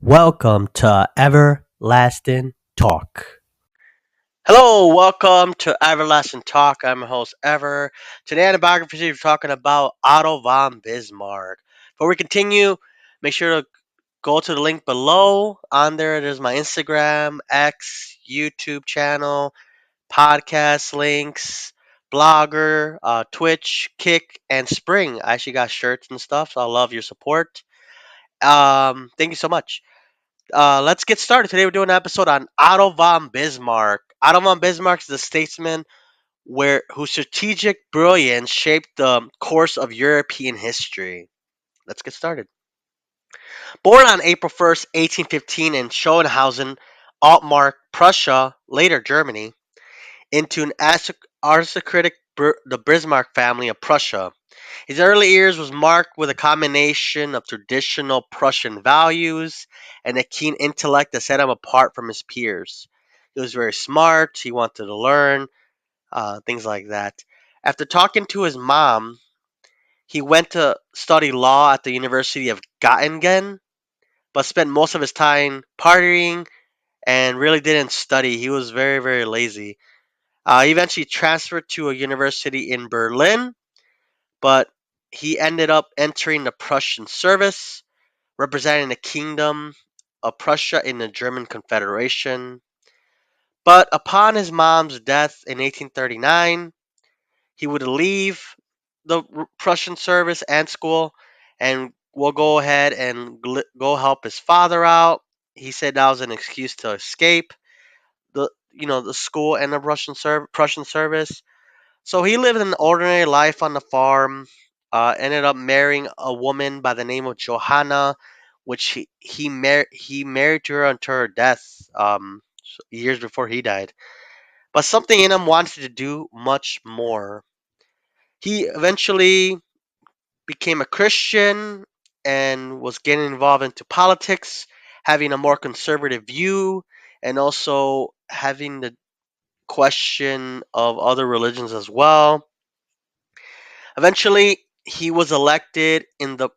Welcome to Everlasting Talk. Hello, welcome to Everlasting Talk. I'm your host, Ever. Today on the Biography, we're talking about Otto Von Bismarck. Before we continue, make sure to go to the link below. On there, there's my Instagram, X, YouTube channel, podcast links, Blogger, Twitch, Kick, and Spring. I actually got shirts and stuff, so I love your support. Thank you so much. Let's get started. Today we're doing an episode on Otto von Bismarck. Otto von Bismarck is a statesman whose strategic brilliance shaped the course of European history. Let's get started. Born on April 1st, 1815 in Schönhausen, Altmark, Prussia, later Germany, into an aristocratic the Bismarck family of Prussia. His early years was marked with a combination of traditional Prussian values and a keen intellect that set him apart from his peers. He was very smart, he wanted to learn, things like that. After talking to his mom, he went to study law at the University of Göttingen, but spent most of his time partying and really didn't study. He was very, very lazy. He eventually transferred to a university in Berlin, but he ended up entering the Prussian service, representing the Kingdom of Prussia in the German Confederation. But upon his mom's death in 1839, he would leave the Prussian service and school and will go ahead and go help his father out. He said that was an excuse to escape the school and the Prussian service. So he lived an ordinary life on the farm. Ended up marrying a woman by the name of Johanna, which he married to her until her death, years before he died. But something in him wanted to do much more. He eventually became a Christian and was getting involved into politics, having a more conservative view, and also having the question of other religions as well. Eventually, he was elected in the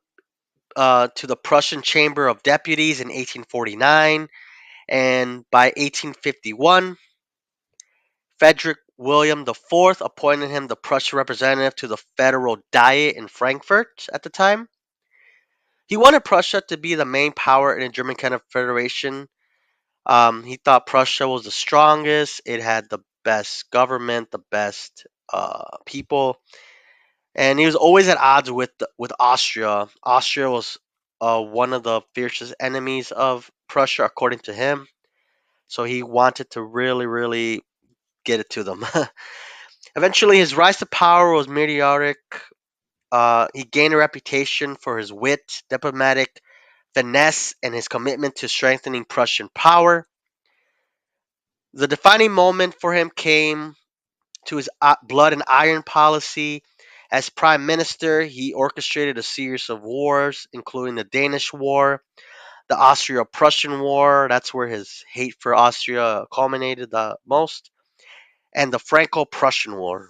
to the Prussian Chamber of Deputies in 1849, and by 1851, Frederick William IV appointed him the Prussian representative to the Federal Diet in Frankfurt at the time. He wanted Prussia to be the main power in the German Confederation. He thought Prussia was the strongest. It had the best government, the best people, and he was always at odds with Austria. Austria was one of the fiercest enemies of Prussia, according to him. So he wanted to really, really get it to them. Eventually, his rise to power was meteoric. He gained a reputation for his wit, diplomatic finesse, and his commitment to strengthening Prussian power. The defining moment for him came to his blood and iron policy. As prime minister, he orchestrated a series of wars, including the Danish War, the Austro-Prussian War, that's where his hate for Austria culminated the most, and the Franco-Prussian War.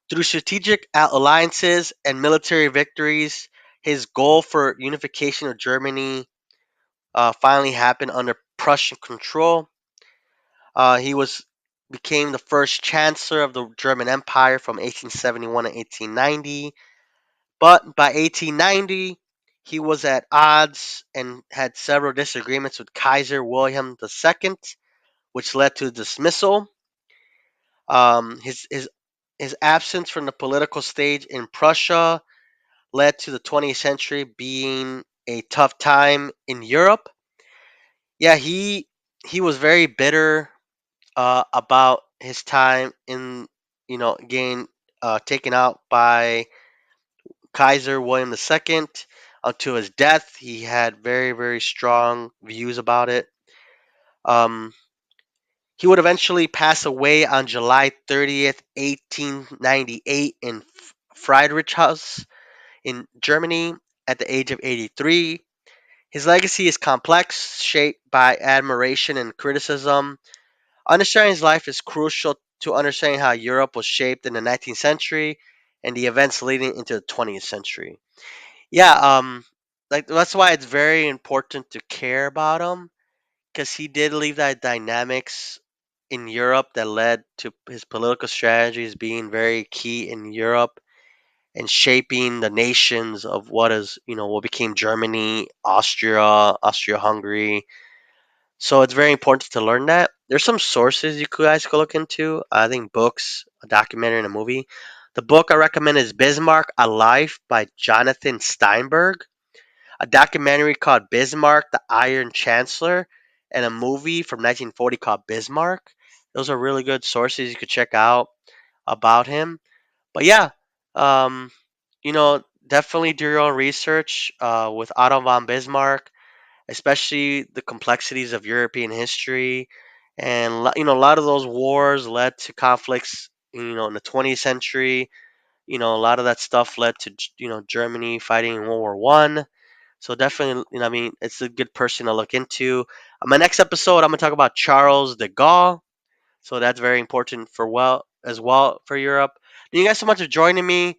Through strategic alliances and military victories, his goal for unification of Germany finally happened under Prussian control. He was became the first Chancellor of the German Empire from 1871 to 1890. But by 1890, he was at odds and had several disagreements with Kaiser William II, which led to dismissal. His absence from the political stage in Prussia led to the 20th century being a tough time in Europe. Yeah, he was very bitter about his time in getting taken out by Kaiser William II. Until his death, he had very, very strong views about it. Um, he would eventually pass away on July 30th, 1898, in Friedrichshaus in Germany at the age of 83. His legacy is complex, shaped by admiration and criticism. Understanding his life is crucial to understanding how Europe was shaped in the 19th century and the events leading into the 20th century. Yeah, like that's why it's very important to care about him because he did leave that dynamics in Europe that led to his political strategies being very key in Europe and shaping the nations of what became Germany, Austria, Austria-Hungary. So it's very important to learn that. There's some sources you guys could look into. I think books, a documentary, and a movie. The book I recommend is Bismarck: A Life by Jonathan Steinberg. A documentary called Bismarck, the Iron Chancellor, and a movie from 1940 called Bismarck. Those are really good sources you could check out about him. But yeah, um, definitely do your own research with Otto von Bismarck, especially the complexities of European history. And a lot of those wars led to conflicts. In the 20th century, a lot of that stuff led to Germany fighting in World War I. So definitely, I mean, it's a good person to look into. On my next episode, I'm gonna talk about Charles de Gaulle. So that's very important for as well for Europe. Thank you guys so much for joining me.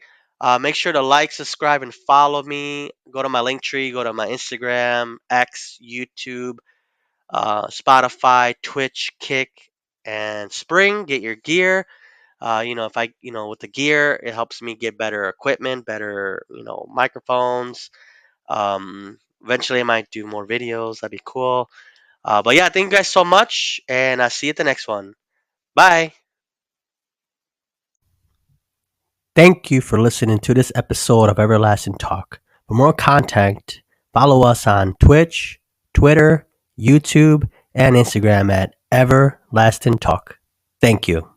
Make sure to like, subscribe, and follow me. Go to my link tree. Go to my Instagram, X, YouTube, Spotify, Twitch, Kick, and Spring. Get your gear. If with the gear, it helps me get better equipment, better, microphones. Eventually, I might do more videos. That'd be cool. But yeah, thank you guys so much, and I'll see you at the next one. Bye. Thank you for listening to this episode of Everlasting Talk. For more content, follow us on Twitch, Twitter, YouTube, and Instagram at Everlasting Talk. Thank you.